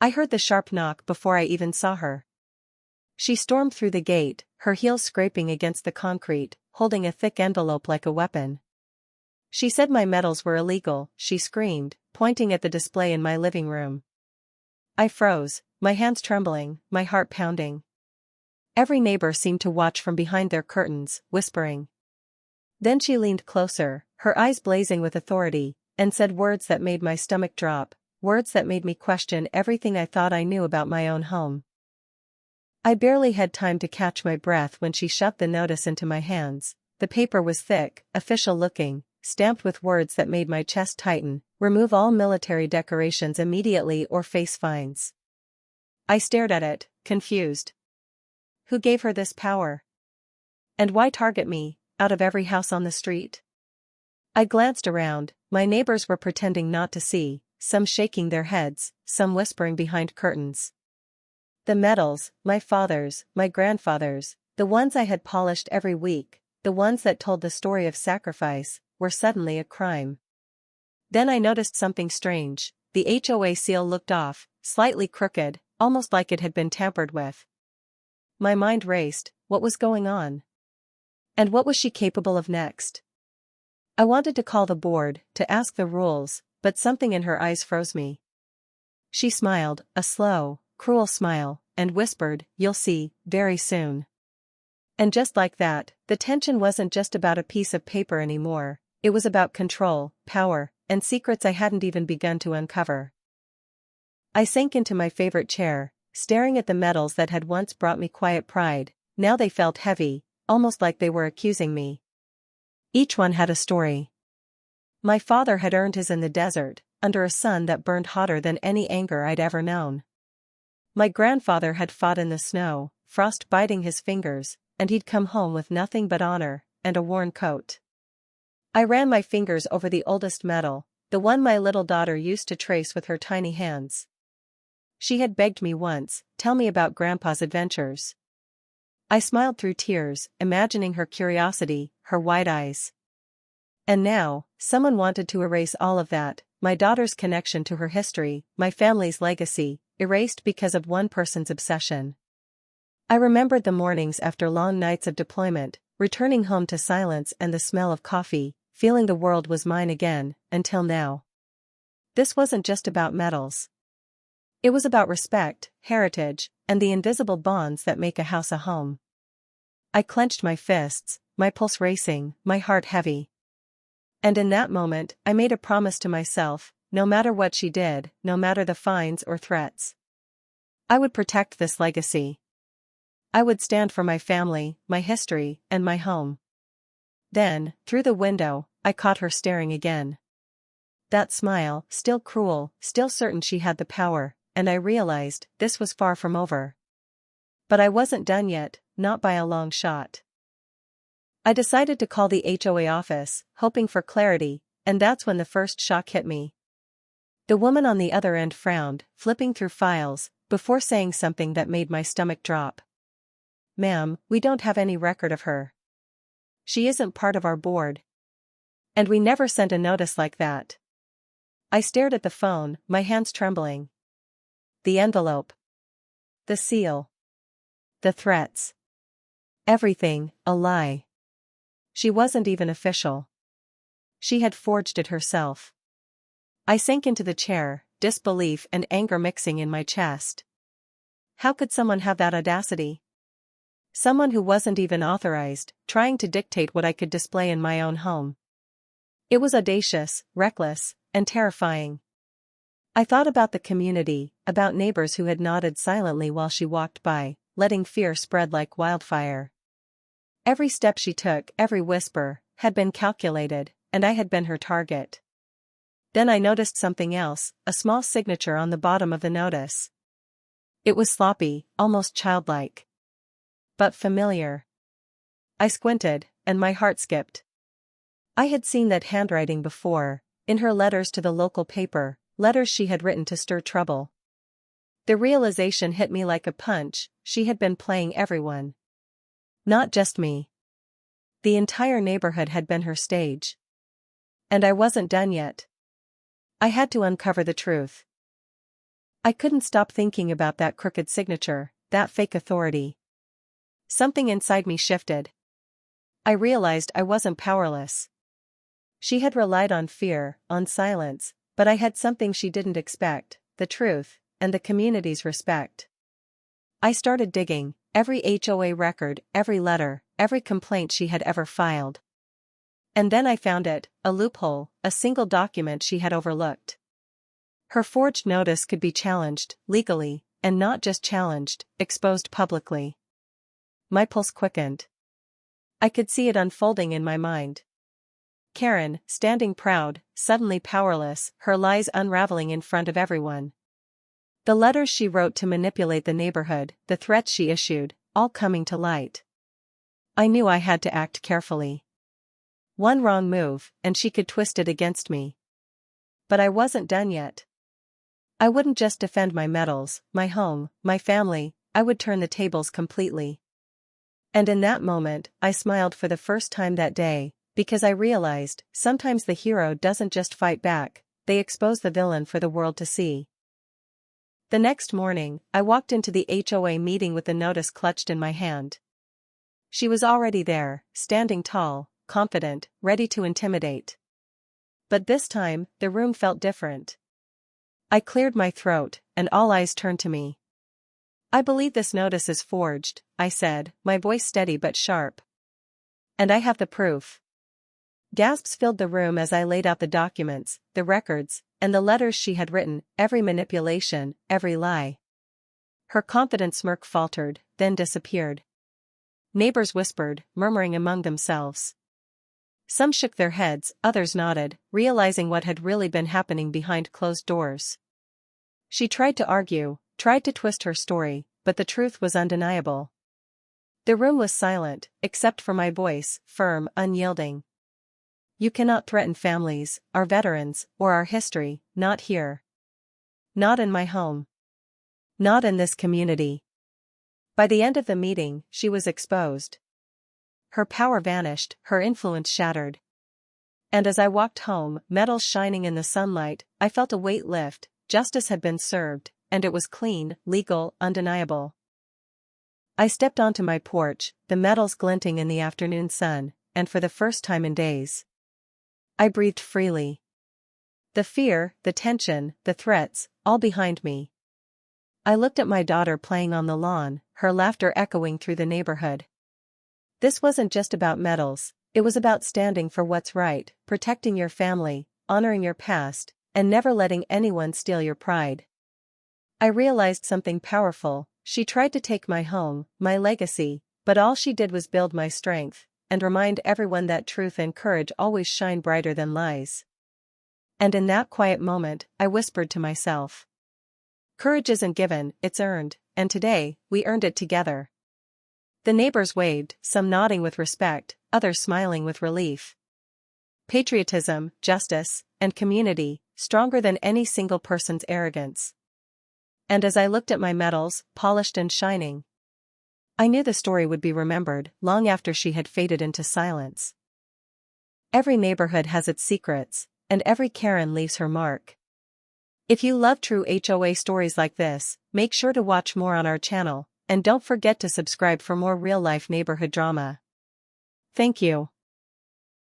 I heard the sharp knock before I even saw her. She stormed through the gate, her heels scraping against the concrete, holding a thick envelope like a weapon. She said my medals were illegal, she screamed, pointing at the display in my living room. I froze, my hands trembling, my heart pounding. Every neighbor seemed to watch from behind their curtains, whispering. Then she leaned closer, her eyes blazing with authority, and said words that made my stomach drop, words that made me question everything I thought I knew about my own home. I barely had time to catch my breath when she shoved the notice into my hands. The paper was thick, official-looking, stamped with words that made my chest tighten: remove all military decorations immediately or face fines. I stared at it, confused. Who gave her this power? And why target me, out of every house on the street? I glanced around. My neighbors were pretending not to see, some shaking their heads, some whispering behind curtains. The medals, my father's, my grandfather's, the ones I had polished every week, the ones that told the story of sacrifice, were suddenly a crime. Then I noticed something strange. The HOA seal looked off, slightly crooked, almost like it had been tampered with. My mind raced. What was going on? And what was she capable of next? I wanted to call the board, to ask the rules, but something in her eyes froze me. She smiled, a slow, cruel smile, and whispered, "You'll see, very soon." And just like that, the tension wasn't just about a piece of paper anymore, it was about control, power, and secrets I hadn't even begun to uncover. I sank into my favorite chair, staring at the medals that had once brought me quiet pride. Now they felt heavy, almost like they were accusing me. Each one had a story. My father had earned his in the desert, under a sun that burned hotter than any anger I'd ever known. My grandfather had fought in the snow, frost biting his fingers, and he'd come home with nothing but honor, and a worn coat. I ran my fingers over the oldest medal, the one my little daughter used to trace with her tiny hands. She had begged me once, "Tell me about Grandpa's adventures." I smiled through tears, imagining her curiosity, her wide eyes. And now, someone wanted to erase all of that, my daughter's connection to her history, my family's legacy, erased because of one person's obsession. I remembered the mornings after long nights of deployment, returning home to silence and the smell of coffee, feeling the world was mine again, until now. This wasn't just about medals. It was about respect, heritage, and the invisible bonds that make a house a home. I clenched my fists, my pulse racing, my heart heavy. And in that moment, I made a promise to myself: no matter what she did, no matter the fines or threats, I would protect this legacy. I would stand for my family, my history, and my home. Then, through the window, I caught her staring again. That smile, still cruel, still certain she had the power, and I realized this was far from over. But I wasn't done yet, not by a long shot. I decided to call the HOA office, hoping for clarity, and that's when the first shock hit me. The woman on the other end frowned, flipping through files, before saying something that made my stomach drop. "Ma'am, we don't have any record of her. She isn't part of our board. And we never sent a notice like that." I stared at the phone, my hands trembling. The envelope. The seal. The threats. Everything, a lie. She wasn't even official. She had forged it herself. I sank into the chair, disbelief and anger mixing in my chest. How could someone have that audacity? Someone who wasn't even authorized, trying to dictate what I could display in my own home. It was audacious, reckless, and terrifying. I thought about the community, about neighbors who had nodded silently while she walked by, letting fear spread like wildfire. Every step she took, every whisper, had been calculated, and I had been her target. Then I noticed something else, a small signature on the bottom of the notice. It was sloppy, almost childlike. But familiar. I squinted, and my heart skipped. I had seen that handwriting before, in her letters to the local paper, letters she had written to stir trouble. The realization hit me like a punch: she had been playing everyone. Not just me. The entire neighborhood had been her stage. And I wasn't done yet. I had to uncover the truth. I couldn't stop thinking about that crooked signature, that fake authority. Something inside me shifted. I realized I wasn't powerless. She had relied on fear, on silence, but I had something she didn't expect, the truth, and the community's respect. I started digging, every HOA record, every letter, every complaint she had ever filed. And then I found it, a loophole, a single document she had overlooked. Her forged notice could be challenged, legally, and not just challenged, exposed publicly. My pulse quickened. I could see it unfolding in my mind. Karen, standing proud, suddenly powerless, her lies unraveling in front of everyone. The letters she wrote to manipulate the neighborhood, the threats she issued, all coming to light. I knew I had to act carefully. One wrong move, and she could twist it against me. But I wasn't done yet. I wouldn't just defend my medals, my home, my family, I would turn the tables completely. And in that moment, I smiled for the first time that day, because I realized, sometimes the hero doesn't just fight back, they expose the villain for the world to see. The next morning, I walked into the HOA meeting with the notice clutched in my hand. She was already there, standing tall, confident, ready to intimidate. But this time, the room felt different. I cleared my throat, and all eyes turned to me. "I believe this notice is forged," I said, my voice steady but sharp. "And I have the proof." Gasps filled the room as I laid out the documents, the records, and the letters she had written, every manipulation, every lie. Her confident smirk faltered, then disappeared. Neighbors whispered, murmuring among themselves. Some shook their heads, others nodded, realizing what had really been happening behind closed doors. She tried to argue, tried to twist her story, but the truth was undeniable. The room was silent, except for my voice, firm, unyielding. "You cannot threaten families, our veterans, or our history, not here. Not in my home. Not in this community." By the end of the meeting, she was exposed. Her power vanished, her influence shattered. And as I walked home, medals shining in the sunlight, I felt a weight lift. Justice had been served, and it was clean, legal, undeniable. I stepped onto my porch, the medals glinting in the afternoon sun, and for the first time in days, I breathed freely. The fear, the tension, the threats, all behind me. I looked at my daughter playing on the lawn, her laughter echoing through the neighborhood. This wasn't just about medals, it was about standing for what's right, protecting your family, honoring your past, and never letting anyone steal your pride. I realized something powerful. She tried to take my home, my legacy, but all she did was build my strength, and remind everyone that truth and courage always shine brighter than lies. And in that quiet moment, I whispered to myself, "Courage isn't given, it's earned, and today, we earned it together." The neighbors waved, some nodding with respect, others smiling with relief. Patriotism, justice, and community, stronger than any single person's arrogance. And as I looked at my medals, polished and shining, I knew the story would be remembered long after she had faded into silence. Every neighborhood has its secrets, and every Karen leaves her mark. If you love true HOA stories like this, make sure to watch more on our channel, and don't forget to subscribe for more real-life neighborhood drama. Thank you.